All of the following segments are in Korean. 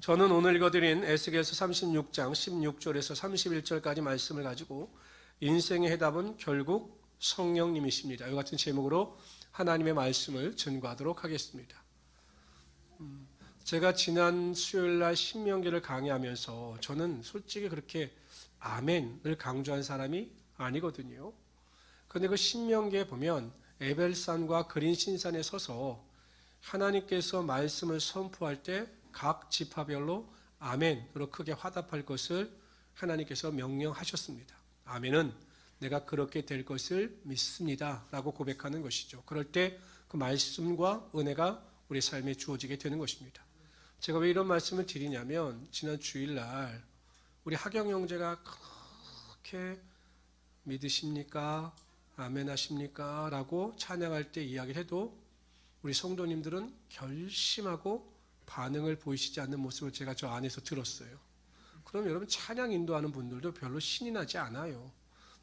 저는 오늘 읽어드린 에스겔서 36장 16절에서 31절까지 말씀을 가지고 인생의 해답은 결국 성령님이십니다. 이 같은 제목으로 하나님의 말씀을 전가하도록 하겠습니다. 제가 지난 수요일날 신명기를 강의하면서 저는 솔직히 그렇게 아멘을 강조한 사람이 아니거든요. 그런데 그 신명기에 보면 에벨산과 그린신산에 서서 하나님께서 말씀을 선포할 때 각 지파별로 아멘으로 크게 화답할 것을 하나님께서 명령하셨습니다. 아멘은 내가 그렇게 될 것을 믿습니다 라고 고백하는 것이죠. 그럴 때 그 말씀과 은혜가 우리 삶에 주어지게 되는 것입니다. 제가 왜 이런 말씀을 드리냐면 지난 주일날 우리 하경 형제가 그렇게 믿으십니까? 아멘 하십니까? 라고 찬양할 때 이야기를 해도 우리 성도님들은 결심하고 반응을 보이시지 않는 모습을 제가 저 안에서 들었어요. 그럼 여러분 찬양 인도하는 분들도 별로 신이 나지 않아요.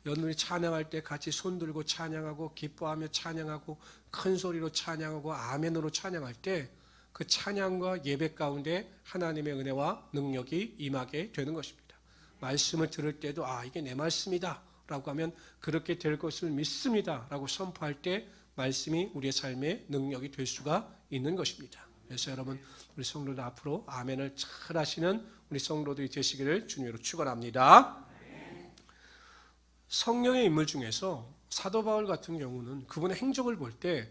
여러분이 찬양할 때 같이 손 들고 찬양하고 기뻐하며 찬양하고 큰 소리로 찬양하고 아멘으로 찬양할 때 그 찬양과 예배 가운데 하나님의 은혜와 능력이 임하게 되는 것입니다. 말씀을 들을 때도 이게 내 말씀이다 라고 하면 그렇게 될 것을 믿습니다 라고 선포할 때 말씀이 우리의 삶의 능력이 될 수가 있는 것입니다. 그래서 여러분 우리 성도들 앞으로 아멘을 잘 하시는 우리 성도들이 되시기를 주님으로 축원합니다. 성령의 인물 중에서 사도 바울 같은 경우는 그분의 행적을 볼 때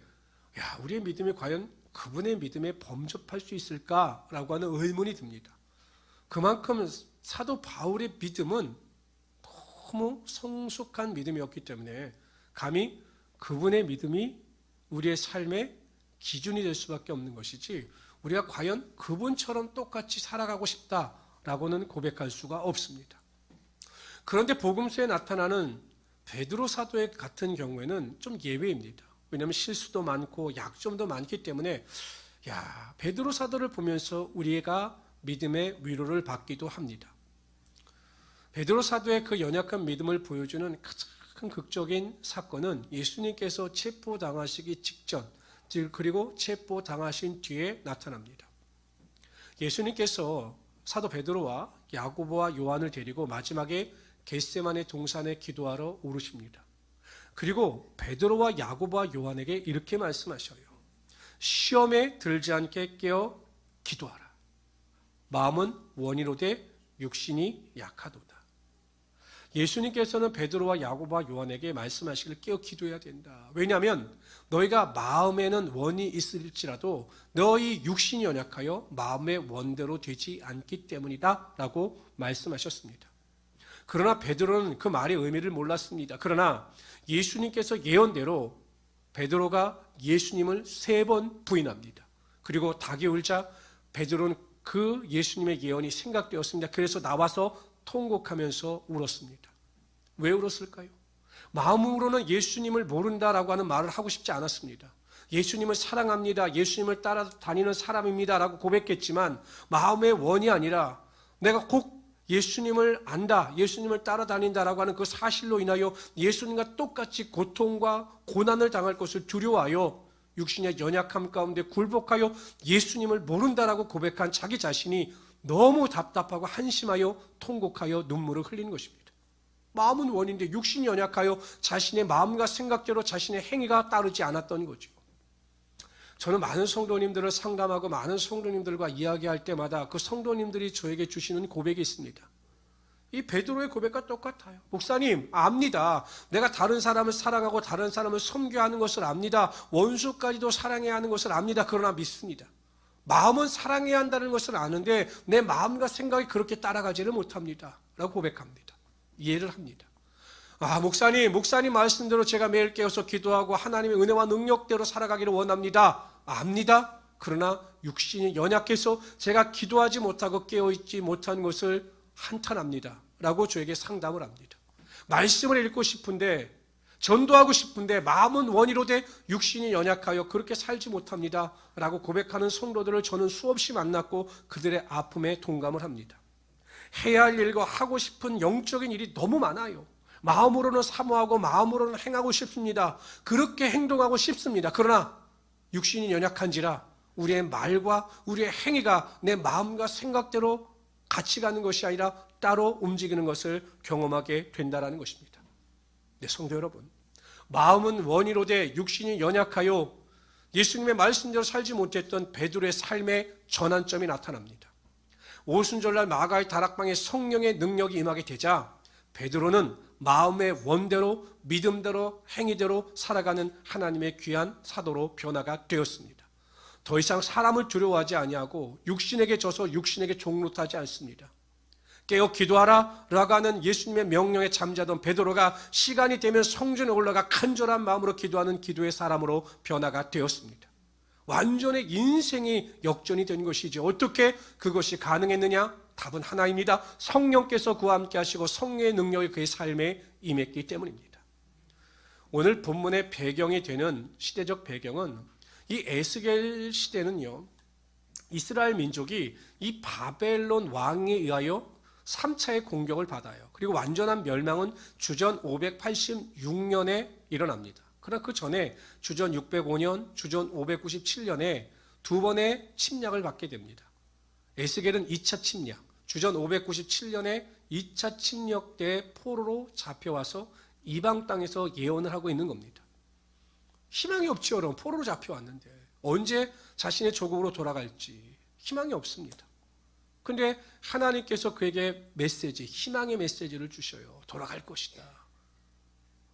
우리의 믿음이 과연 그분의 믿음에 범접할 수 있을까라고 하는 의문이 듭니다. 그만큼 사도 바울의 믿음은 너무 성숙한 믿음이었기 때문에 감히 그분의 믿음이 우리의 삶의 기준이 될 수밖에 없는 것이지 우리가 과연 그분처럼 똑같이 살아가고 싶다라고는 고백할 수가 없습니다. 그런데 복음서에 나타나는 베드로 사도 같은 경우에는 좀 예외입니다. 왜냐하면 실수도 많고 약점도 많기 때문에 베드로 사도를 보면서 우리가 믿음의 위로를 받기도 합니다. 베드로 사도의 그 연약한 믿음을 보여주는 가장 극적인 사건은 예수님께서 체포당하시기 직전 그리고 체포당하신 뒤에 나타납니다. 예수님께서 사도 베드로와 야고보와 요한을 데리고 마지막에 겟세마네 동산에 기도하러 오르십니다. 그리고 베드로와 야고보와 요한에게 이렇게 말씀하셔요. 시험에 들지 않게 깨어 기도하라. 마음은 원이로되 육신이 약하도다. 예수님께서는 베드로와 야고보와 요한에게 말씀하시기를 깨어 기도해야 된다. 왜냐하면 너희가 마음에는 원이 있을지라도 너희 육신이 연약하여 마음의 원대로 되지 않기 때문이다 라고 말씀하셨습니다. 그러나 베드로는 그 말의 의미를 몰랐습니다. 그러나 예수님께서 예언대로 베드로가 예수님을 3번 부인합니다. 그리고 닭이 울자 베드로는 그 예수님의 예언이 생각되었습니다. 그래서 나와서 통곡하면서 울었습니다. 왜 울었을까요? 마음으로는 예수님을 모른다라고 하는 말을 하고 싶지 않았습니다. 예수님을 사랑합니다. 예수님을 따라다니는 사람입니다 라고 고백했지만 마음의 원이 아니라 내가 꼭 예수님을 안다, 예수님을 따라다닌다라고 하는 그 사실로 인하여 예수님과 똑같이 고통과 고난을 당할 것을 두려워하여 육신의 연약함 가운데 굴복하여 예수님을 모른다라고 고백한 자기 자신이 너무 답답하고 한심하여 통곡하여 눈물을 흘리는 것입니다. 마음은 원인데 육신이 연약하여 자신의 마음과 생각대로 자신의 행위가 따르지 않았던 거죠. 저는 많은 성도님들을 상담하고 많은 성도님들과 이야기할 때마다 그 성도님들이 저에게 주시는 고백이 있습니다. 이 베드로의 고백과 똑같아요. 목사님, 압니다. 내가 다른 사람을 사랑하고 다른 사람을 섬겨야 하는 것을 압니다. 원수까지도 사랑해야 하는 것을 압니다. 그러나 믿습니다. 마음은 사랑해야 한다는 것을 아는데 내 마음과 생각이 그렇게 따라가지를 못합니다 라고 고백합니다. 이해를 합니다. 목사님 말씀대로 제가 매일 깨어서 기도하고 하나님의 은혜와 능력대로 살아가기를 원합니다. 압니다. 그러나 육신이 연약해서 제가 기도하지 못하고 깨어있지 못한 것을 한탄합니다 라고 저에게 상담을 합니다. 말씀을 읽고 싶은데 전도하고 싶은데 마음은 원이로되 육신이 연약하여 그렇게 살지 못합니다 라고 고백하는 성도들을 저는 수없이 만났고 그들의 아픔에 동감을 합니다. 해야 할 일과 하고 싶은 영적인 일이 너무 많아요. 마음으로는 사모하고 마음으로는 행하고 싶습니다. 그렇게 행동하고 싶습니다. 그러나 육신이 연약한지라 우리의 말과 우리의 행위가 내 마음과 생각대로 같이 가는 것이 아니라 따로 움직이는 것을 경험하게 된다는 것입니다. 네, 성도 여러분, 마음은 원이로 돼 육신이 연약하여 예수님의 말씀대로 살지 못했던 베드로의 삶의 전환점이 나타납니다. 오순절날 마가의 다락방에 성령의 능력이 임하게 되자 베드로는 마음의 원대로 믿음대로 행위대로 살아가는 하나님의 귀한 사도로 변화가 되었습니다. 더 이상 사람을 두려워하지 아니하고 육신에게 져서 육신에게 종노하지 않습니다. 깨어 기도하라 라고 하는 예수님의 명령에 잠자던 베드로가 시간이 되면 성전에 올라가 간절한 마음으로 기도하는 기도의 사람으로 변화가 되었습니다. 완전히 인생이 역전이 된 것이죠. 어떻게 그것이 가능했느냐? 답은 하나입니다. 성령께서 그와 함께 하시고 성령의 능력이 그의 삶에 임했기 때문입니다. 오늘 본문의 배경이 되는 시대적 배경은 이 에스겔 시대는요, 이스라엘 민족이 이 바벨론 왕에 의하여 3차의 공격을 받아요. 그리고 완전한 멸망은 주전 586년에 일어납니다. 그러나 그 전에 주전 605년, 주전 597년에 두 번의 침략을 받게 됩니다. 에스겔은 2차 침략, 주전 597년에 2차 침략 때 포로로 잡혀와서 이방 땅에서 예언을 하고 있는 겁니다. 희망이 없지요, 여러분. 포로로 잡혀왔는데 언제 자신의 조국으로 돌아갈지 희망이 없습니다. 그런데 하나님께서 그에게 메시지, 희망의 메시지를 주셔요. 돌아갈 것이다.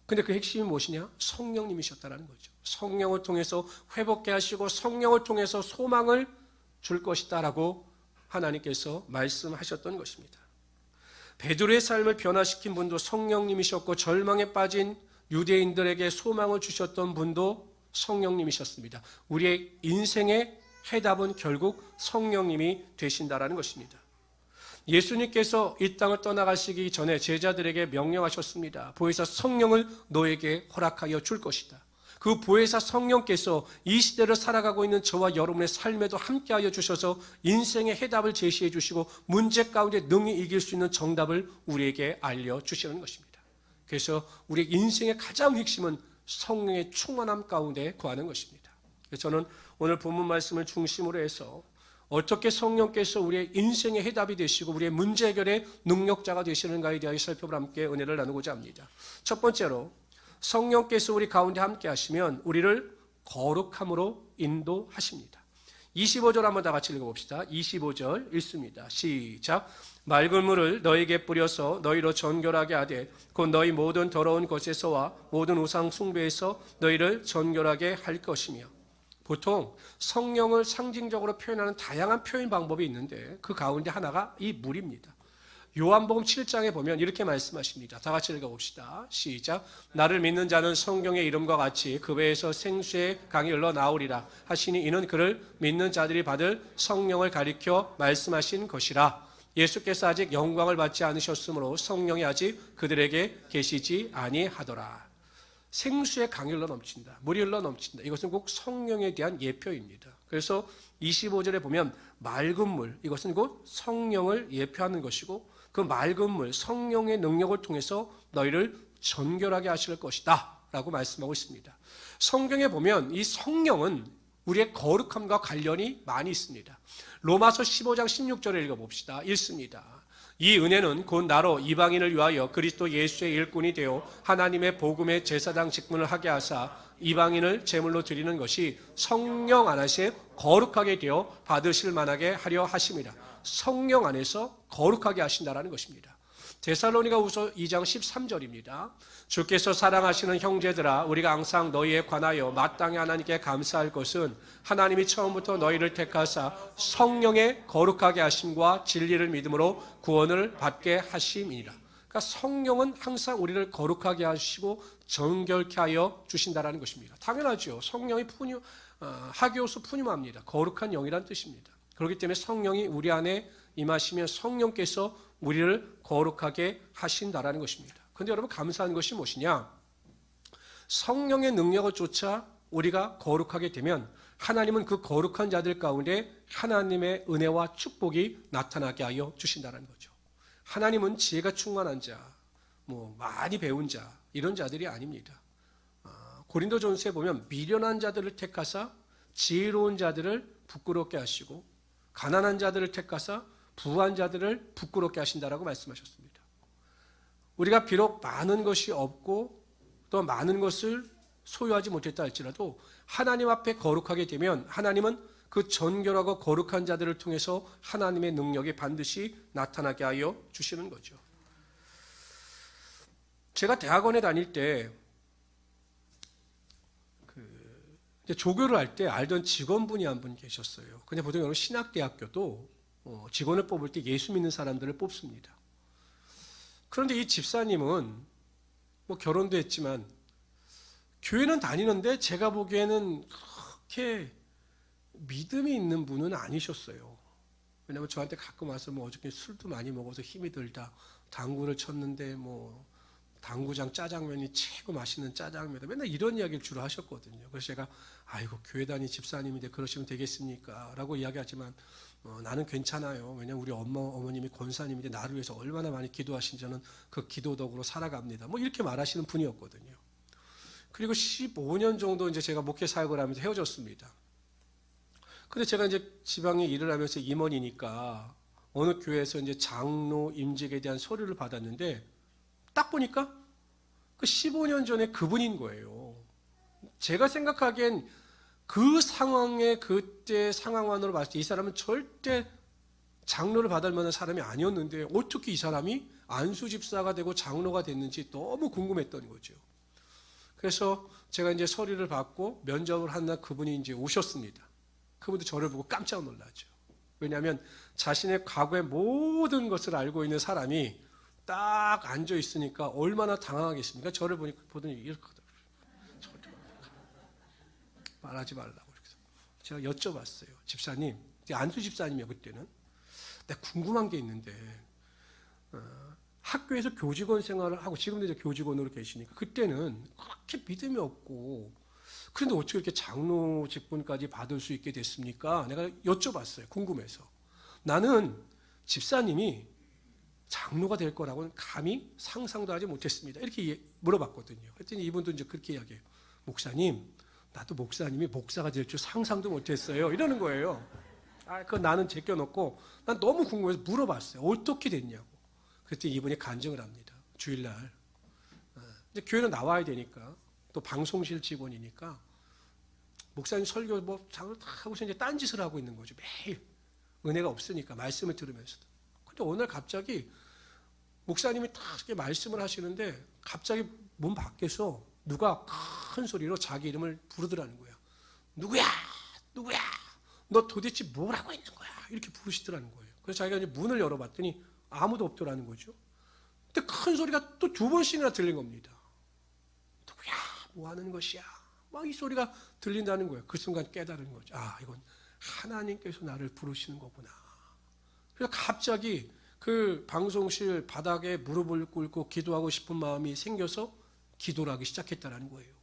근데 그 핵심이 무엇이냐? 성령님이셨다는 거죠. 성령을 통해서 회복케 하시고 성령을 통해서 소망을 줄 것이다 라고 하나님께서 말씀하셨던 것입니다. 베드로의 삶을 변화시킨 분도 성령님이셨고 절망에 빠진 유대인들에게 소망을 주셨던 분도 성령님이셨습니다. 우리의 인생의 해답은 결국 성령님이 되신다라는 것입니다. 예수님께서 이 땅을 떠나가시기 전에 제자들에게 명령하셨습니다. 보혜사 성령을 너에게 허락하여 줄 것이다. 그 보혜사 성령께서 이 시대를 살아가고 있는 저와 여러분의 삶에도 함께하여 주셔서 인생의 해답을 제시해 주시고 문제 가운데 능히 이길 수 있는 정답을 우리에게 알려주시는 것입니다. 그래서 우리 인생의 가장 핵심은 성령의 충만함 가운데 구하는 것입니다. 그래서 저는 오늘 본문 말씀을 중심으로 해서 어떻게 성령께서 우리의 인생의 해답이 되시고 우리의 문제 해결의 능력자가 되시는가에 대하여 살펴보라 함께 은혜를 나누고자 합니다. 첫 번째로 성령께서 우리 가운데 함께 하시면 우리를 거룩함으로 인도하십니다. 25절 한번 다 같이 읽어봅시다. 25절 읽습니다. 시작. 맑은 물을 너에게 뿌려서 너희로 정결하게 하되 곧 너희 모든 더러운 것에서와 모든 우상 숭배에서 너희를 정결하게 할 것이며. 보통 성령을 상징적으로 표현하는 다양한 표현 방법이 있는데 그 가운데 하나가 이 물입니다. 요한복음 7장에 보면 이렇게 말씀하십니다. 다 같이 읽어봅시다. 시작. 나를 믿는 자는 성경의 이름과 같이 그 배에서 생수의 강이 흘러나오리라 하시니 이는 그를 믿는 자들이 받을 성령을 가리켜 말씀하신 것이라. 예수께서 아직 영광을 받지 않으셨으므로 성령이 아직 그들에게 계시지 아니하더라. 생수의 강이 흘러 넘친다. 물이 흘러 넘친다. 이것은 꼭 성령에 대한 예표입니다. 그래서 25절에 보면 맑은 물, 이것은 곧 성령을 예표하는 것이고 그 맑은 물, 성령의 능력을 통해서 너희를 정결하게 하실 것이다 라고 말씀하고 있습니다. 성경에 보면 이 성령은 우리의 거룩함과 관련이 많이 있습니다. 로마서 15장 16절을 읽어봅시다. 읽습니다. 이 은혜는 곧 나로 이방인을 위하여 그리스도 예수의 일꾼이 되어 하나님의 복음의 제사장 직분을 하게 하사 이방인을 제물로 드리는 것이 성령 안에서 거룩하게 되어 받으실 만하게 하려 하심이라. 성령 안에서 거룩하게 하신다라는 것입니다. 데살로니가후서 2장 13절입니다. 주께서 사랑하시는 형제들아 우리가 항상 너희에 관하여 마땅히 하나님께 감사할 것은 하나님이 처음부터 너희를 택하사 성령의 거룩하게 하심과 진리를 믿음으로 구원을 받게 하심이니라. 그러니까 성령은 항상 우리를 거룩하게 하시고 정결케 하여 주신다라는 것입니다. 당연하죠. 성령이 하기오스 푸뉴마입니다. 거룩한 영이란 뜻입니다. 그렇기 때문에 성령이 우리 안에 임하시면 성령께서 우리를 거룩하게 하신다라는 것입니다. 그런데 여러분 감사한 것이 무엇이냐? 성령의 능력을 쫓아 우리가 거룩하게 되면 하나님은 그 거룩한 자들 가운데 하나님의 은혜와 축복이 나타나게 하여 주신다는 거죠. 하나님은 지혜가 충만한 자, 많이 배운 자 이런 자들이 아닙니다. 고린도전서에 보면 미련한 자들을 택하사 지혜로운 자들을 부끄럽게 하시고 가난한 자들을 택하사 부한 자들을 부끄럽게 하신다라고 말씀하셨습니다. 우리가 비록 많은 것이 없고 또 많은 것을 소유하지 못했다 할지라도 하나님 앞에 거룩하게 되면 하나님은 그 정결하고 거룩한 자들을 통해서 하나님의 능력이 반드시 나타나게 하여 주시는 거죠. 제가 대학원에 다닐 때 조교를 할 때 알던 직원분이 한 분 계셨어요. 그냥 보통 여러분 신학대학교도 직원을 뽑을 때 예수 믿는 사람들을 뽑습니다. 그런데 이 집사님은 뭐 결혼도 했지만 교회는 다니는데 제가 보기에는 그렇게 믿음이 있는 분은 아니셨어요. 왜냐하면 저한테 가끔 와서 뭐 어저께 술도 많이 먹어서 힘이 들다 당구를 쳤는데 뭐 당구장 짜장면이 최고 맛있는 짜장면이다. 맨날 이런 이야기를 주로 하셨거든요. 그래서 제가 아이고 교회 다니 집사님인데 그러시면 되겠습니까? 라고 이야기하지만 나는 괜찮아요. 왜냐하면 우리 어머님이 권사님인데 나를 위해서 얼마나 많이 기도하신 저는 그 기도 덕으로 살아갑니다. 뭐 이렇게 말하시는 분이었거든요. 그리고 15년 정도 이제 제가 목회 사역을 하면서 헤어졌습니다. 근데 제가 이제 지방에 일을 하면서 임원이니까 어느 교회에서 이제 장로 임직에 대한 서류를 받았는데 딱 보니까 그 15년 전에 그분인 거예요. 제가 생각하기엔 그 상황에 그때 상황만으로 봤을 때 이 사람은 절대 장로를 받을 만한 사람이 아니었는데 어떻게 이 사람이 안수 집사가 되고 장로가 됐는지 너무 궁금했던 거죠. 그래서 제가 이제 서류를 받고 면접을 한 날 그분이 이제 오셨습니다. 그분도 저를 보고 깜짝 놀라죠. 왜냐하면 자신의 과거의 모든 것을 알고 있는 사람이 딱 앉아 있으니까 얼마나 당황하겠습니까? 저를 보더니 이렇게 말하지 말라고. 제가 여쭤봤어요. 집사님, 안수 집사님이요 그때는. 내가 궁금한 게 있는데 학교에서 교직원 생활을 하고 지금도 이제 교직원으로 계시니까 그때는 그렇게 믿음이 없고 그런데 어떻게 이렇게 장로 직분까지 받을 수 있게 됐습니까? 내가 여쭤봤어요. 궁금해서. 나는 집사님이 장로가 될 거라고는 감히 상상도 하지 못했습니다. 이렇게 물어봤거든요. 그랬더니 이분도 이제 그렇게 이야기해요. 목사님, 나도 목사님이 목사가 될 줄 상상도 못했어요. 이러는 거예요. 그건 나는 제껴놓고 난 너무 궁금해서 물어봤어요. 어떻게 됐냐고. 그랬더니 이분이 간증을 합니다. 주일날 이제 교회는 나와야 되니까 또 방송실 직원이니까 목사님 설교 뭐 장을 다 하고서 이제 딴짓을 하고 있는 거죠. 매일 은혜가 없으니까 말씀을 들으면서도. 근데 어느 날 갑자기 목사님이 딱 이렇게 말씀을 하시는데 갑자기 문 밖에서 누가 큰 소리로 자기 이름을 부르더라는 거예요. 누구야? 누구야? 너 도대체 뭘 하고 있는 거야? 이렇게 부르시더라는 거예요. 그래서 자기가 이제 문을 열어봤더니 아무도 없더라는 거죠. 근데 큰 소리가 또 2번씩이나 들린 겁니다. 누구야? 뭐 하는 것이야? 막 이 소리가 들린다는 거예요. 그 순간 깨달은 거죠. 이건 하나님께서 나를 부르시는 거구나. 그래서 갑자기 그 방송실 바닥에 무릎을 꿇고 기도하고 싶은 마음이 생겨서 기도를 하기 시작했다는 거예요.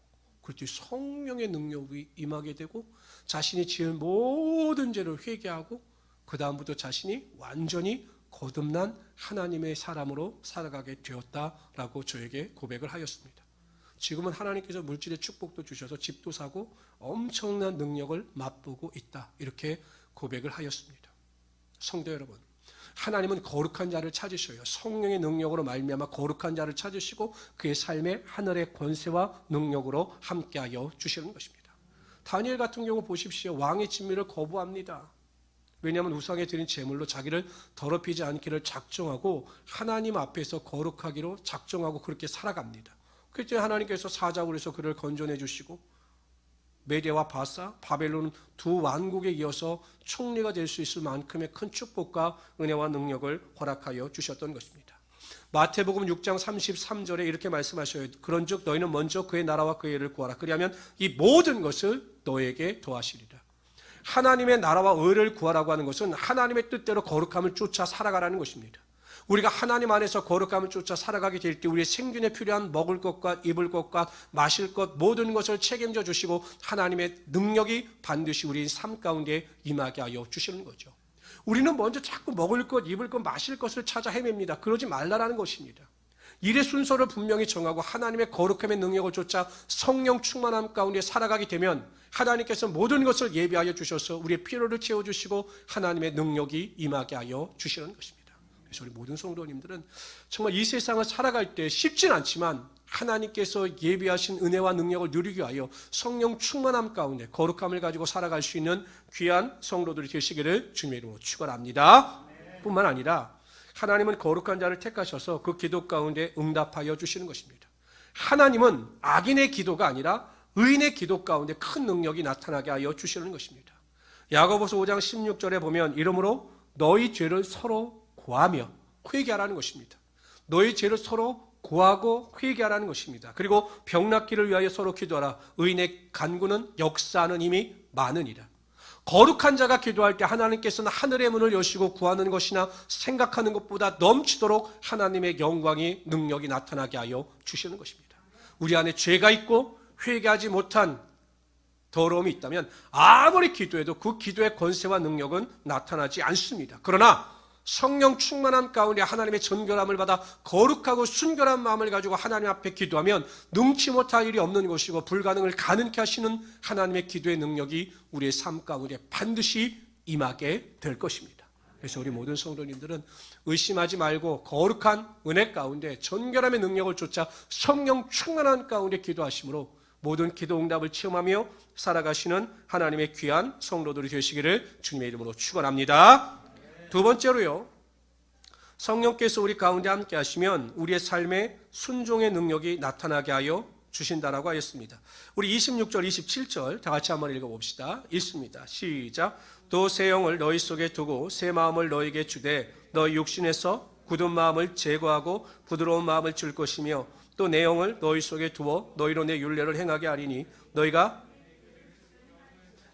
그랬더니 성령의 능력이 임하게 되고 자신이 지은 모든 죄를 회개하고 그 다음부터 자신이 완전히 거듭난 하나님의 사람으로 살아가게 되었다라고 저에게 고백을 하였습니다. 지금은 하나님께서 물질의 축복도 주셔서 집도 사고 엄청난 능력을 맛보고 있다. 이렇게 고백을 하였습니다. 성도 여러분, 하나님은 거룩한 자를 찾으셔요. 성령의 능력으로 말미암아 거룩한 자를 찾으시고 그의 삶에 하늘의 권세와 능력으로 함께하여 주시는 것입니다. 다니엘 같은 경우 보십시오. 왕의 진미를 거부합니다. 왜냐하면 우상에 드린 제물로 자기를 더럽히지 않기를 작정하고 하나님 앞에서 거룩하기로 작정하고 그렇게 살아갑니다. 그때 하나님께서 사자굴 에서 그를 건져내 주시고 메대와 바사, 바벨론 두 왕국에 이어서 총리가 될 수 있을 만큼의 큰 축복과 은혜와 능력을 허락하여 주셨던 것입니다. 마태복음 6장 33절에 이렇게 말씀하셔요. 그런즉 너희는 먼저 그의 나라와 그의 의를 구하라. 그리하면 이 모든 것을 너에게 더하시리라. 하나님의 나라와 의를 구하라고 하는 것은 하나님의 뜻대로 거룩함을 쫓아 살아가라는 것입니다. 우리가 하나님 안에서 거룩함을 쫓아 살아가게 될 때 우리의 생존에 필요한 먹을 것과 입을 것과 마실 것 모든 것을 책임져 주시고 하나님의 능력이 반드시 우리 삶 가운데 임하게 하여 주시는 거죠. 우리는 먼저 자꾸 먹을 것, 입을 것, 마실 것을 찾아 헤맵니다. 그러지 말라라는 것입니다. 일의 순서를 분명히 정하고 하나님의 거룩함의 능력을 쫓아 성령 충만함 가운데 살아가게 되면 하나님께서 모든 것을 예비하여 주셔서 우리의 필요를 채워주시고 하나님의 능력이 임하게 하여 주시는 것입니다. 그래서 우리 모든 성도님들은 정말 이 세상을 살아갈 때 쉽진 않지만 하나님께서 예비하신 은혜와 능력을 누리기 위하여 성령 충만함 가운데 거룩함을 가지고 살아갈 수 있는 귀한 성도들이 되시기를 주님의 이름으로 축원합니다. 뿐만 아니라 하나님은 거룩한 자를 택하셔서 그 기도 가운데 응답하여 주시는 것입니다. 하나님은 악인의 기도가 아니라 의인의 기도 가운데 큰 능력이 나타나게 하여 주시는 것입니다. 야고보서 5장 16절에 보면 이러므로 너희 죄를 서로 고하며 회개하라는 것입니다. 너희 죄를 서로 고하고 회개하라는 것입니다. 그리고 병 낫기를 위하여 서로 기도하라. 의인의 간구는 역사하는 힘이 많으니라. 거룩한 자가 기도할 때 하나님께서는 하늘의 문을 여시고 구하는 것이나 생각하는 것보다 넘치도록 하나님의 영광이 능력이 나타나게 하여 주시는 것입니다. 우리 안에 죄가 있고 회개하지 못한 더러움이 있다면 아무리 기도해도 그 기도의 권세와 능력은 나타나지 않습니다. 그러나 성령 충만함 가운데 하나님의 전결함을 받아 거룩하고 순결한 마음을 가지고 하나님 앞에 기도하면 능치 못할 일이 없는 것이고 불가능을 가능케 하시는 하나님의 기도의 능력이 우리의 삶 가운데 반드시 임하게 될 것입니다. 그래서 우리 모든 성도님들은 의심하지 말고 거룩한 은혜 가운데 전결함의 능력을 쫓아 성령 충만한 가운데 기도하심으로 모든 기도 응답을 체험하며 살아가시는 하나님의 귀한 성도들이 되시기를 주님의 이름으로 축원합니다. 두 번째로요, 성령께서 우리 가운데 함께 하시면 우리의 삶에 순종의 능력이 나타나게 하여 주신다라고 하였습니다. 우리 26절, 27절 다 같이 한번 읽어봅시다. 읽습니다. 시작. 또 새 영을 너희 속에 두고 새 마음을 너희에게 주되 너희 육신에서 굳은 마음을 제거하고 부드러운 마음을 줄 것이며 또 내 영을 너희 속에 두어 너희로 내 율례를 행하게 하리니 너희가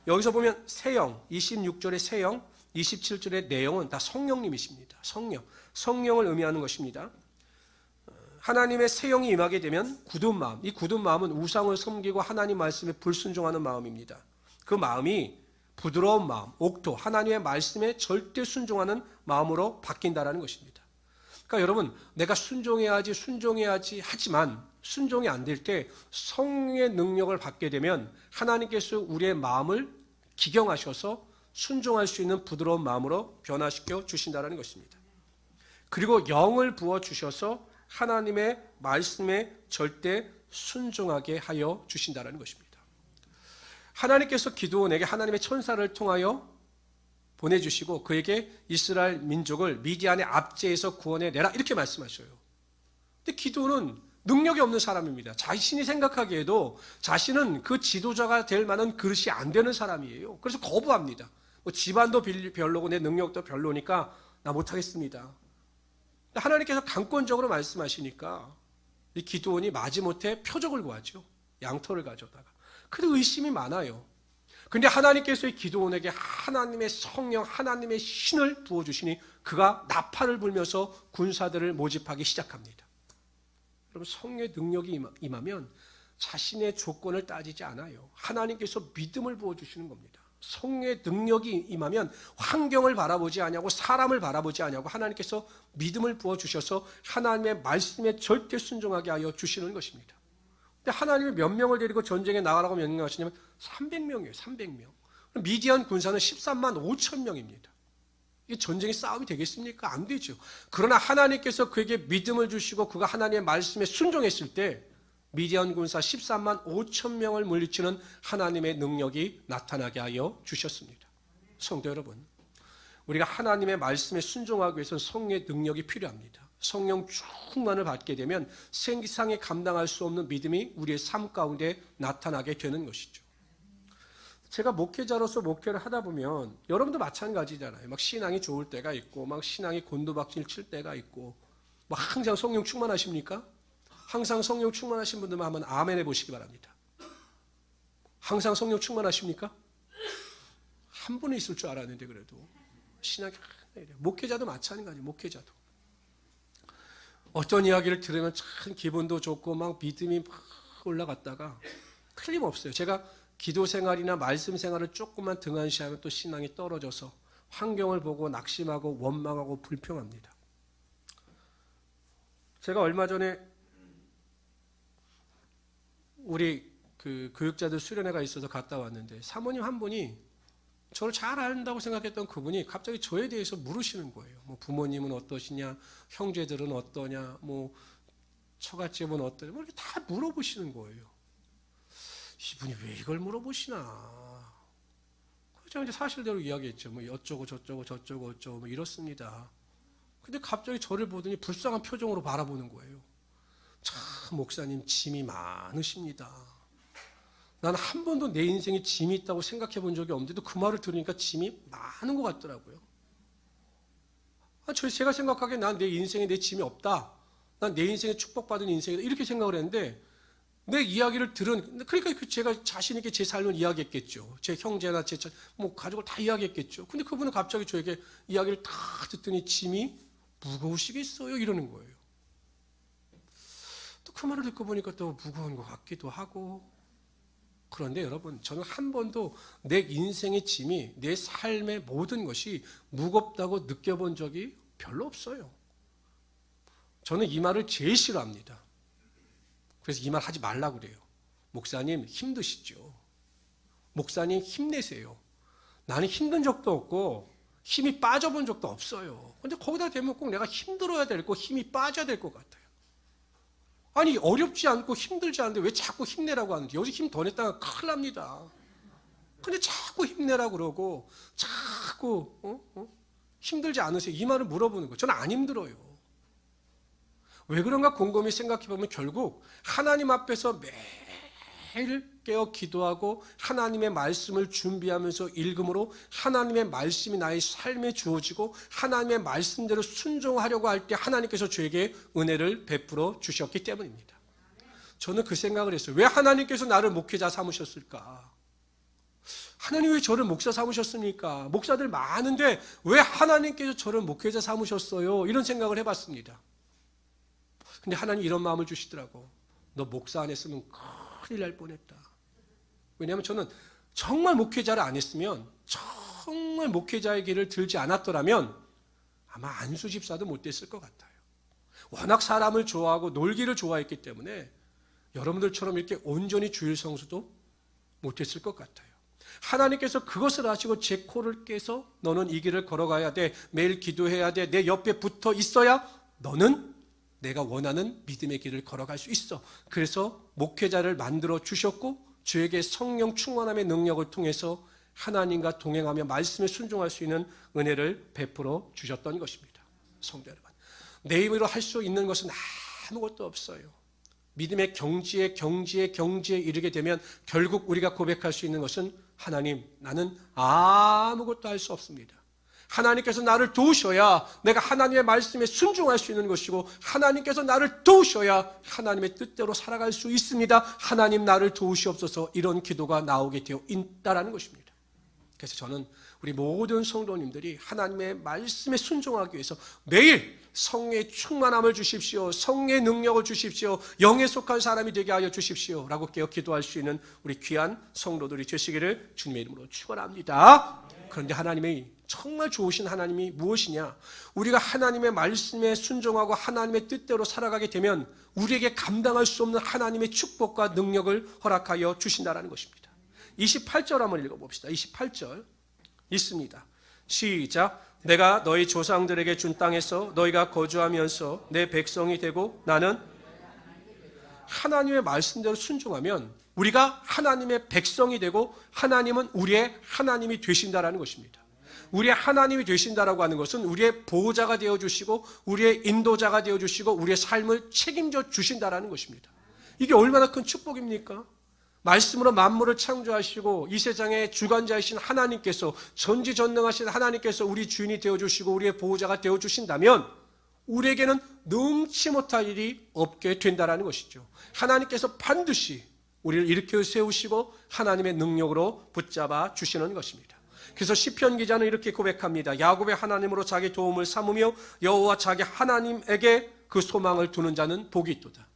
여기서 보면 새 영, 26절의 새 영, 27절의 내용은 다 성령님이십니다. 성령을 의미하는 것입니다. 하나님의 새 영이 임하게 되면 굳은 마음, 이 굳은 마음은 우상을 섬기고 하나님 말씀에 불순종하는 마음입니다. 그 마음이 부드러운 마음, 옥토, 하나님의 말씀에 절대 순종하는 마음으로 바뀐다라는 것입니다. 그러니까 여러분, 내가 순종해야지 하지만 순종이 안 될 때 성령의 능력을 받게 되면 하나님께서 우리의 마음을 기경하셔서 순종할 수 있는 부드러운 마음으로 변화시켜 주신다는 것입니다. 그리고 영을 부어주셔서 하나님의 말씀에 절대 순종하게 하여 주신다는 것입니다. 하나님께서 기드온에게 하나님의 천사를 통하여 보내주시고 그에게 이스라엘 민족을 미디안의 압제에서 구원해내라 이렇게 말씀하셔요. 근데 기드온은 능력이 없는 사람입니다. 자신이 생각하기에도 자신은 그 지도자가 될 만한 그릇이 안 되는 사람이에요. 그래서 거부합니다. 집안도 별로고 내 능력도 별로니까 나 못하겠습니다. 하나님께서 강권적으로 말씀하시니까 이 기드온이 마지못해 표적을 구하죠. 양털을 가져다가. 그래도 의심이 많아요. 그런데 하나님께서 이 기드온에게 하나님의 성령, 하나님의 신을 부어주시니 그가 나팔을 불면서 군사들을 모집하기 시작합니다. 여러분, 성령의 능력이 임하면 자신의 조건을 따지지 않아요. 하나님께서 믿음을 부어주시는 겁니다. 성령의 능력이 임하면 환경을 바라보지 않냐고 사람을 바라보지 않냐고 하나님께서 믿음을 부어주셔서 하나님의 말씀에 절대 순종하게 하여 주시는 것입니다. 근데 하나님이 몇 명을 데리고 전쟁에 나가라고 명령하시냐면 300명이에요. 300명. 미디안 군사는 13만 5천 명입니다. 이게 전쟁의 싸움이 되겠습니까? 안 되죠. 그러나 하나님께서 그에게 믿음을 주시고 그가 하나님의 말씀에 순종했을 때 미디안 군사 13만 5천 명을 물리치는 하나님의 능력이 나타나게 하여 주셨습니다. 성도 여러분, 우리가 하나님의 말씀에 순종하기 위해서는 성령의 능력이 필요합니다. 성령 충만을 받게 되면 세상에 감당할 수 없는 믿음이 우리의 삶 가운데 나타나게 되는 것이죠. 제가 목회자로서 목회를 하다 보면 여러분도 마찬가지잖아요. 막 신앙이 좋을 때가 있고 막 신앙이 곤두박질 칠 때가 있고 막 항상 성령 충만하십니까? 항상 성령 충만하신 분들만 한번 아멘 해보시기 바랍니다. 항상 성령 충만하십니까? 한 분은 있을 줄 알았는데 그래도 신앙이 목회자도 마찬가지예요. 목회자도 어떤 이야기를 들으면 참 기분도 좋고 막 믿음이 막 올라갔다가 틀림없어요. 제가 기도 생활이나 말씀 생활을 조금만 등한시하면 또 신앙이 떨어져서 환경을 보고 낙심하고 원망하고 불평합니다. 제가 얼마 전에 우리 그 교육자들 수련회가 있어서 갔다 왔는데 사모님 한 분이 저를 잘 안다고 생각했던 그분이 갑자기 저에 대해서 물으시는 거예요. 뭐 부모님은 어떠시냐, 형제들은 어떠냐, 뭐 처갓집은 어떠냐, 뭐 이렇게 다 물어보시는 거예요. 이분이 왜 이걸 물어보시나? 제가 이제 사실대로 이야기했죠. 뭐 어쩌고 저쩌고 저쩌고 어쩌고 뭐 이렇습니다. 근데 갑자기 저를 보더니 불쌍한 표정으로 바라보는 거예요. 참 목사님 짐이 많으십니다. 나는 한 번도 내 인생에 짐이 있다고 생각해 본 적이 없는데도 그 말을 들으니까 짐이 많은 것 같더라고요. 제가 생각하기에 난 내 인생에 내 짐이 없다. 난 내 인생에 축복받은 인생이다. 이렇게 생각을 했는데 내 이야기를 그러니까 제가 자신 있게 제 삶을 이야기했겠죠. 제 형제나 제 뭐 가족을 다 이야기했겠죠. 근데 그분은 갑자기 저에게 이야기를 다 듣더니 짐이 무거우시겠어요? 이러는 거예요. 또 그 말을 듣고 보니까 또 무거운 것 같기도 하고. 그런데 여러분, 저는 한 번도 내 인생의 짐이, 내 삶의 모든 것이 무겁다고 느껴본 적이 별로 없어요. 저는 이 말을 제일 싫어합니다. 그래서 이 말 하지 말라고 그래요. 목사님 힘드시죠? 목사님 힘내세요. 나는 힘든 적도 없고 힘이 빠져본 적도 없어요. 근데 거기다 대면 꼭 내가 힘들어야 되고 힘이 빠져야 될 것 같아요. 아니 어렵지 않고 힘들지 않은데 왜 자꾸 힘내라고 하는지. 여기서 힘 더 냈다가 큰일 납니다. 근데 자꾸 힘내라고 그러고 자꾸 힘들지 않으세요? 이 말을 물어보는 거예요. 저는 안 힘들어요. 왜 그런가 곰곰이 생각해보면 결국 하나님 앞에서 매일 깨어 기도하고 하나님의 말씀을 준비하면서 읽음으로 하나님의 말씀이 나의 삶에 주어지고 하나님의 말씀대로 순종하려고 할 때 하나님께서 저에게 은혜를 베풀어 주셨기 때문입니다. 저는 그 생각을 했어요. 왜 하나님께서 나를 목회자 삼으셨을까? 하나님 왜 저를 목사 삼으셨습니까? 목사들 많은데 왜 하나님께서 저를 목회자 삼으셨어요? 이런 생각을 해봤습니다. 근데 하나님 이런 마음을 주시더라고. 너 목사 안 했으면 큰일 날 뻔했다. 왜냐하면 저는 정말 목회자를 안 했으면, 정말 목회자의 길을 들지 않았더라면 아마 안수 집사도 못 됐을 것 같아요. 워낙 사람을 좋아하고 놀기를 좋아했기 때문에 여러분들처럼 이렇게 온전히 주일 성수도 못 됐을 것 같아요. 하나님께서 그것을 아시고 제 코를 깨서 너는 이 길을 걸어가야 돼. 매일 기도해야 돼. 내 옆에 붙어 있어야 너는 내가 원하는 믿음의 길을 걸어갈 수 있어. 그래서 목회자를 만들어 주셨고 저에게 성령 충만함의 능력을 통해서 하나님과 동행하며 말씀에 순종할 수 있는 은혜를 베풀어 주셨던 것입니다. 성도 여러분, 내 힘으로 할 수 있는 것은 아무것도 없어요. 믿음의 경지에 이르게 되면 결국 우리가 고백할 수 있는 것은 하나님, 나는 아무것도 할 수 없습니다. 하나님께서 나를 도우셔야 내가 하나님의 말씀에 순종할 수 있는 것이고 하나님께서 나를 도우셔야 하나님의 뜻대로 살아갈 수 있습니다. 하나님 나를 도우시옵소서. 이런 기도가 나오게 되어 있다라는 것입니다. 그래서 저는 우리 모든 성도님들이 하나님의 말씀에 순종하기 위해서 매일 성령의 충만함을 주십시오. 성령의 능력을 주십시오. 영에 속한 사람이 되게 하여 주십시오. 라고 깨어 기도할 수 있는 우리 귀한 성도들이 되시기를 주님의 이름으로 축원합니다. 그런데 하나님의 정말 좋으신 하나님이 무엇이냐? 우리가 하나님의 말씀에 순종하고 하나님의 뜻대로 살아가게 되면 우리에게 감당할 수 없는 하나님의 축복과 능력을 허락하여 주신다는 것입니다. 28절 한번 읽어봅시다. 28절 있습니다. 시작. 내가 너희 조상들에게 준 땅에서 너희가 거주하면서 내 백성이 되고 나는 하나님의 말씀대로 순종하면 우리가 하나님의 백성이 되고 하나님은 우리의 하나님이 되신다라는 것입니다. 우리의 하나님이 되신다라고 하는 것은 우리의 보호자가 되어주시고 우리의 인도자가 되어주시고 우리의 삶을 책임져 주신다라는 것입니다. 이게 얼마나 큰 축복입니까? 말씀으로 만물을 창조하시고 이 세상의 주관자이신 하나님께서, 전지전능하신 하나님께서 우리 주인이 되어주시고 우리의 보호자가 되어주신다면 우리에게는 능치 못할 일이 없게 된다는 것이죠. 하나님께서 반드시 우리를 일으켜 세우시고 하나님의 능력으로 붙잡아 주시는 것입니다. 그래서 시편 기자는 이렇게 고백합니다. 야곱의 하나님으로 자기 도움을 삼으며 여호와 자기 하나님에게 그 소망을 두는 자는 복이 있도다.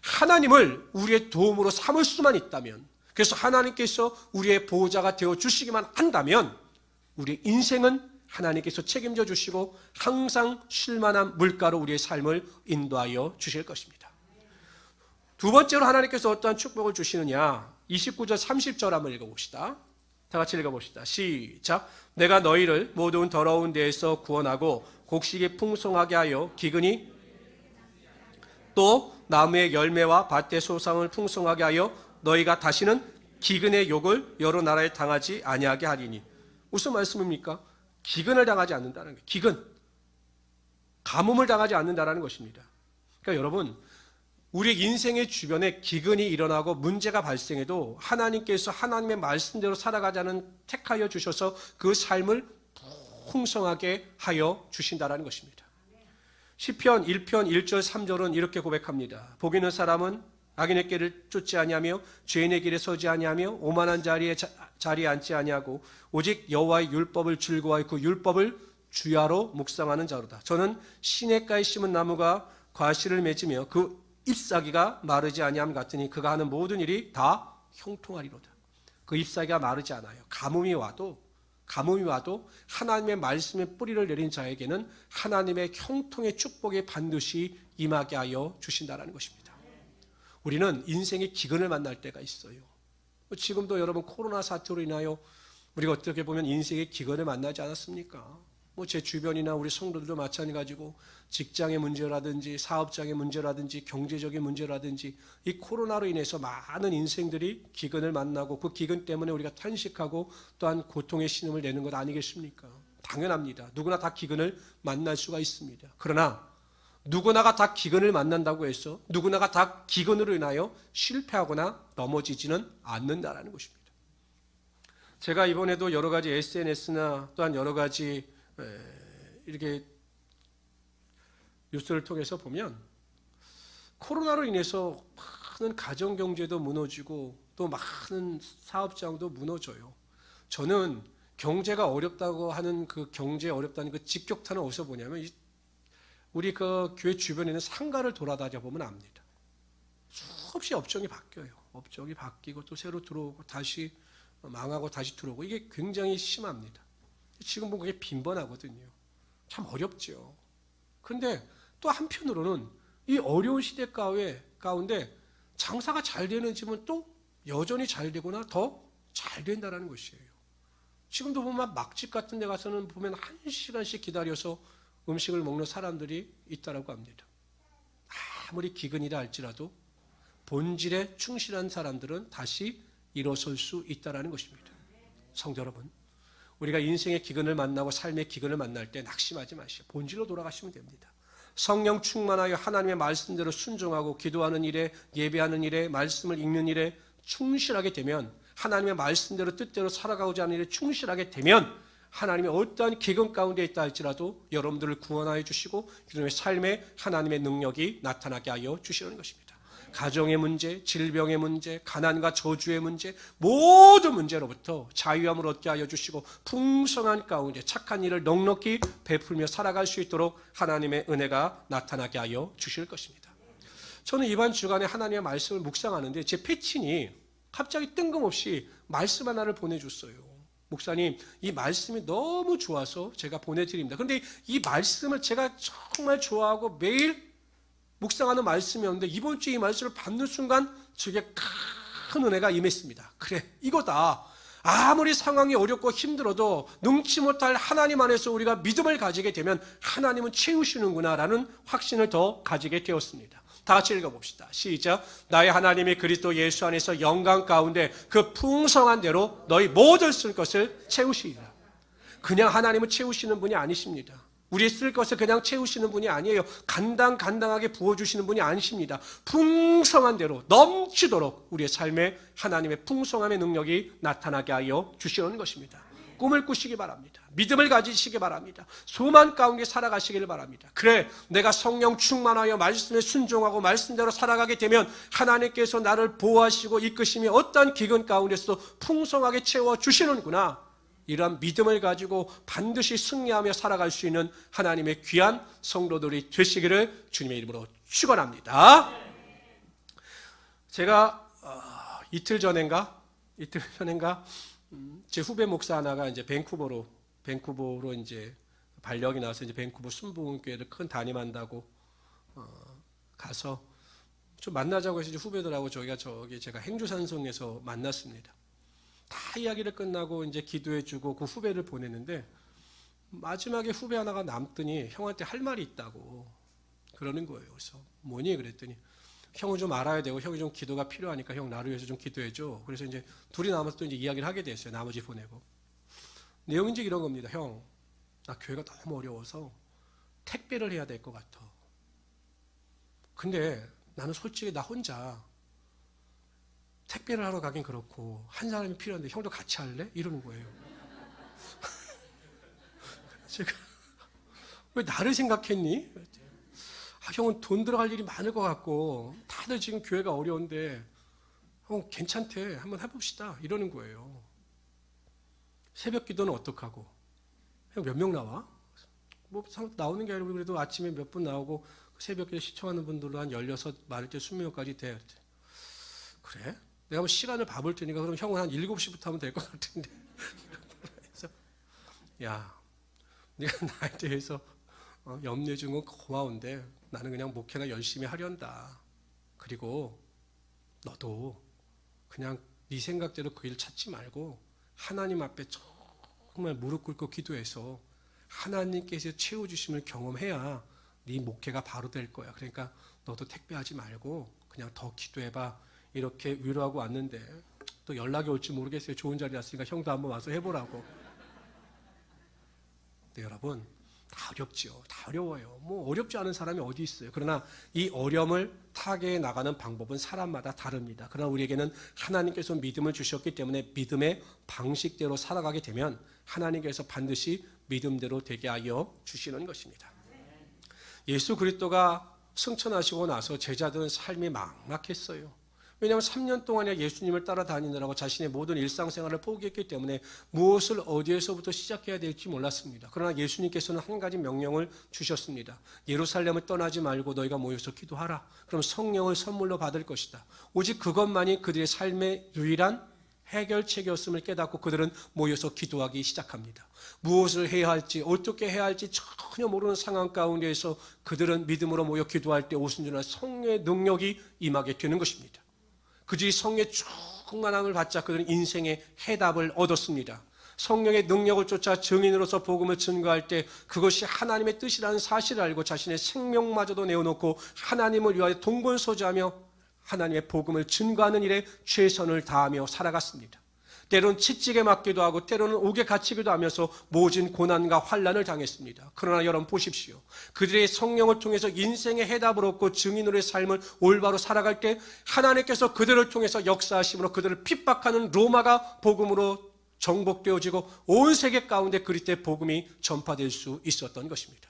하나님을 우리의 도움으로 삼을 수만 있다면, 그래서 하나님께서 우리의 보호자가 되어주시기만 한다면 우리의 인생은 하나님께서 책임져 주시고 항상 쉴만한 물가로 우리의 삶을 인도하여 주실 것입니다. 두 번째로 하나님께서 어떠한 축복을 주시느냐, 29절 30절 한번 읽어봅시다. 다 같이 읽어봅시다. 시작. 내가 너희를 모든 더러운 데에서 구원하고 곡식이 풍성하게 하여 기근이 또 나무의 열매와 밭의 소상을 풍성하게 하여 너희가 다시는 기근의 욕을 여러 나라에 당하지 아니하게 하리니. 무슨 말씀입니까? 기근을 당하지 않는다는 거예요. 기근. 가뭄을 당하지 않는다는 것입니다. 그러니까 여러분, 우리 인생의 주변에 기근이 일어나고 문제가 발생해도 하나님께서 하나님의 말씀대로 살아가자는 택하여 주셔서 그 삶을 풍성하게 하여 주신다는 것입니다. 시편 1편 1절 3절은 이렇게 고백합니다. 복 있는 사람은 악인의 길을 쫓지 아니하며 죄인의 길에 서지 아니하며 오만한 자리에 앉지 아니하고 오직 여호와의 율법을 즐거워하여 그 율법을 주야로 묵상하는 자로다. 저는 시냇가에 심은 나무가 과실을 맺으며 그 잎사귀가 마르지 아니함 같으니 그가 하는 모든 일이 다 형통하리로다. 그 잎사귀가 마르지 않아요. 가뭄이 와도 하나님의 말씀에 뿌리를 내린 자에게는 하나님의 형통의 축복이 반드시 임하게 하여 주신다는 것입니다. 우리는 인생의 기근을 만날 때가 있어요. 지금도 여러분 코로나 사태로 인하여 우리가 어떻게 보면 인생의 기근을 만나지 않았습니까? 제 주변이나 우리 성도들도 마찬가지고 직장의 문제라든지 사업장의 문제라든지 경제적인 문제라든지 이 코로나로 인해서 많은 인생들이 기근을 만나고 그 기근 때문에 우리가 탄식하고 또한 고통의 신음을 내는 것 아니겠습니까? 당연합니다. 누구나 다 기근을 만날 수가 있습니다. 그러나 누구나가 다 기근을 만난다고 해서 누구나가 다 기근으로 인하여 실패하거나 넘어지지는 않는다라는 것입니다. 제가 이번에도 여러 가지 SNS나 또한 여러 가지 이렇게 뉴스를 통해서 보면 코로나로 인해서 많은 가정경제도 무너지고 또 많은 사업장도 무너져요. 저는 경제가 어렵다고 하는 그 경제 어렵다는 그 직격탄을 어디서 보냐면 우리 그 교회 주변에 있는 상가를 돌아다녀 보면 압니다. 수없이 업종이 바뀌어요. 업종이 바뀌고 또 새로 들어오고 다시 망하고 다시 들어오고 이게 굉장히 심합니다. 지금 보면 그게 빈번하거든요. 참 어렵죠. 그런데 또 한편으로는 이 어려운 시대 가운데 장사가 잘 되는 집은 또 여전히 잘 되거나 더 잘 된다는 것이에요. 지금도 보면 막집 같은 데 가서는 보면 1시간씩 기다려서 음식을 먹는 사람들이 있다고 합니다. 아무리 기근이라 할지라도 본질에 충실한 사람들은 다시 일어설 수 있다는 것입니다. 성도 여러분, 우리가 인생의 기근을 만나고 삶의 기근을 만날 때 낙심하지 마시고 본질로 돌아가시면 됩니다. 성령 충만하여 하나님의 말씀대로 순종하고 기도하는 일에, 예배하는 일에, 말씀을 읽는 일에 충실하게 되면, 하나님의 말씀대로 뜻대로 살아가고자 하는 일에 충실하게 되면 하나님의 어떠한 기근 가운데 있다 할지라도 여러분들을 구원하여 주시고 그들의 삶에 하나님의 능력이 나타나게 하여 주시는 것입니다. 가정의 문제, 질병의 문제, 가난과 저주의 문제, 모든 문제로부터 자유함을 얻게 하여 주시고 풍성한 가운데 착한 일을 넉넉히 베풀며 살아갈 수 있도록 하나님의 은혜가 나타나게 하여 주실 것입니다. 저는 이번 주간에 하나님의 말씀을 묵상하는데 제 패친이 갑자기 뜬금없이 말씀 하나를 보내줬어요. 목사님, 이 말씀이 너무 좋아서 제가 보내드립니다. 그런데 이 말씀을 제가 정말 좋아하고 매일 묵상하는 말씀이었는데 이번 주에 이 말씀을 받는 순간 저에게 큰 은혜가 임했습니다. 그래, 이거다. 아무리 상황이 어렵고 힘들어도 능치 못할 하나님 안에서 우리가 믿음을 가지게 되면 하나님은 채우시는구나라는 확신을 더 가지게 되었습니다. 다 같이 읽어봅시다. 시작. 나의 하나님이 그리스도 예수 안에서 영광 가운데 그 풍성한 대로 너희 모든 쓸 것을 채우시리라. 그냥 하나님은 채우시는 분이 아니십니다. 우리 쓸 것을 그냥 채우시는 분이 아니에요. 간당간당하게 부어주시는 분이 아니십니다. 풍성한 대로 넘치도록 우리의 삶에 하나님의 풍성함의 능력이 나타나게 하여 주시는 것입니다. 꿈을 꾸시기 바랍니다. 믿음을 가지시기 바랍니다. 소망 가운데 살아가시기를 바랍니다. 그래, 내가 성령 충만하여 말씀에 순종하고 말씀대로 살아가게 되면 하나님께서 나를 보호하시고 이끄시며 어떠한 기근 가운데서도 풍성하게 채워주시는구나. 이러한 믿음을 가지고 반드시 승리하며 살아갈 수 있는 하나님의 귀한 성도들이 되시기를 주님의 이름으로 축원합니다. 제가 이틀 전인가 제 후배 목사 하나가 이제 밴쿠버로 밴쿠버로 이제 발령이 나서 이제 밴쿠버 순복음교회를 큰 담임한다고 가서 좀 만나자고 해서 이제 후배들하고 제가 행주산성에서 만났습니다. 다 이야기를 끝나고 이제 기도해주고 그 후배를 보냈는데 마지막에 후배 하나가 남더니 형한테 할 말이 있다고 그러는 거예요. 그래서 뭐니? 그랬더니 형은 좀 알아야 되고 형이 좀 기도가 필요하니까 형 나를 위해서 좀 기도해줘. 그래서 이제 둘이 남아서 또 이제 이야기를 하게 됐어요. 나머지 보내고. 내용은 이제 이런 겁니다. 형, 나 교회가 너무 어려워서 택배를 해야 될 것 같아. 근데 나는 솔직히 나 혼자 택배를 하러 가긴 그렇고 한 사람이 필요한데 형도 같이 할래? 이러는 거예요. 제가 왜 나를 생각했니? 형은 돈 들어갈 일이 많을 것 같고 다들 지금 교회가 어려운데 형 괜찮대. 한번 해봅시다. 이러는 거예요. 새벽 기도는 어떡하고? 형 몇 명 나와? 뭐 나오는 게 아니고 그래도 아침에 몇 분 나오고 새벽 기도 시청하는 분들로 한 16 많을 때 20명까지 돼. 그래? 내가 뭐 시간을 봐볼 테니까 그럼 형은 한 7시부터 하면 될 것 같은데. 그래서 야, 네가 나에 대해서 염려해 준 건 고마운데 나는 그냥 목회나 열심히 하련다. 그리고 너도 그냥 네 생각대로 그 일 찾지 말고 하나님 앞에 정말 무릎 꿇고 기도해서 하나님께서 채워주심을 경험해야 네 목회가 바로 될 거야. 그러니까 너도 택배하지 말고 그냥 더 기도해봐. 이렇게 위로하고 왔는데 또 연락이 올지 모르겠어요. 좋은 자리 났으니까 형도 한번 와서 해보라고. 네, 여러분 다 어렵지요. 다 어려워요. 뭐 어렵지 않은 사람이 어디 있어요. 그러나 이 어려움을 타개해 나가는 방법은 사람마다 다릅니다. 그러나 우리에게는 하나님께서 믿음을 주셨기 때문에 믿음의 방식대로 살아가게 되면 하나님께서 반드시 믿음대로 되게 하여 주시는 것입니다. 예수 그리스도가 승천하시고 나서 제자들은 삶이 막막했어요. 왜냐하면 3년 동안에 예수님을 따라다니느라고 자신의 모든 일상생활을 포기했기 때문에 무엇을 어디에서부터 시작해야 될지 몰랐습니다. 그러나 예수님께서는 한 가지 명령을 주셨습니다. 예루살렘을 떠나지 말고 너희가 모여서 기도하라. 그럼 성령을 선물로 받을 것이다. 오직 그것만이 그들의 삶의 유일한 해결책이었음을 깨닫고 그들은 모여서 기도하기 시작합니다. 무엇을 해야 할지 어떻게 해야 할지 전혀 모르는 상황 가운데에서 그들은 믿음으로 모여 기도할 때 오순절날 성령의 능력이 임하게 되는 것입니다. 그들이 성령의 충만함을 받자 그들은 인생의 해답을 얻었습니다. 성령의 능력을 쫓아 증인으로서 복음을 증거할 때 그것이 하나님의 뜻이라는 사실을 알고 자신의 생명마저도 내어놓고 하나님을 위하여 동분서주하며 하나님의 복음을 증거하는 일에 최선을 다하며 살아갔습니다. 때로는 채찍에 맞기도 하고 때로는 옥에 갇히기도 하면서 모진 고난과 환난을 당했습니다. 그러나 여러분 보십시오. 그들의 성령을 통해서 인생의 해답을 얻고 증인으로의 삶을 올바로 살아갈 때 하나님께서 그들을 통해서 역사하심으로 그들을 핍박하는 로마가 복음으로 정복되어지고 온 세계 가운데 그리스도의 복음이 전파될 수 있었던 것입니다.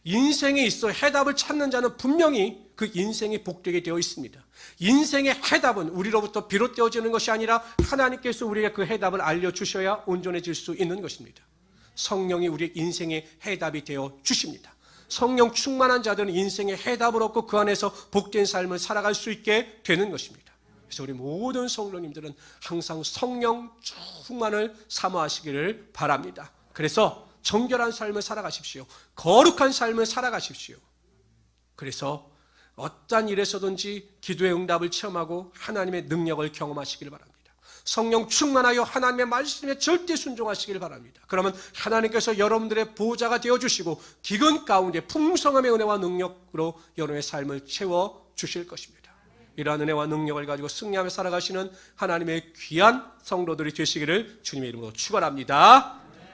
인생에 있어 해답을 찾는 자는 분명히 그 인생이 복되게 되어 있습니다. 인생의 해답은 우리로부터 비롯되어지는 것이 아니라 하나님께서 우리에게 그 해답을 알려주셔야 온전해질 수 있는 것입니다. 성령이 우리의 인생의 해답이 되어 주십니다. 성령 충만한 자들은 인생의 해답을 얻고 그 안에서 복된 삶을 살아갈 수 있게 되는 것입니다. 그래서 우리 모든 성도님들은 항상 성령 충만을 사모하시기를 바랍니다. 그래서 정결한 삶을 살아가십시오. 거룩한 삶을 살아가십시오. 그래서 어떠한 일에서든지 기도의 응답을 체험하고 하나님의 능력을 경험하시길 바랍니다. 성령 충만하여 하나님의 말씀에 절대 순종하시길 바랍니다. 그러면 하나님께서 여러분들의 보호자가 되어주시고 기근 가운데 풍성함의 은혜와 능력으로 여러분의 삶을 채워주실 것입니다. 이러한 은혜와 능력을 가지고 승리하며 살아가시는 하나님의 귀한 성도들이 되시기를 주님의 이름으로 축원합니다.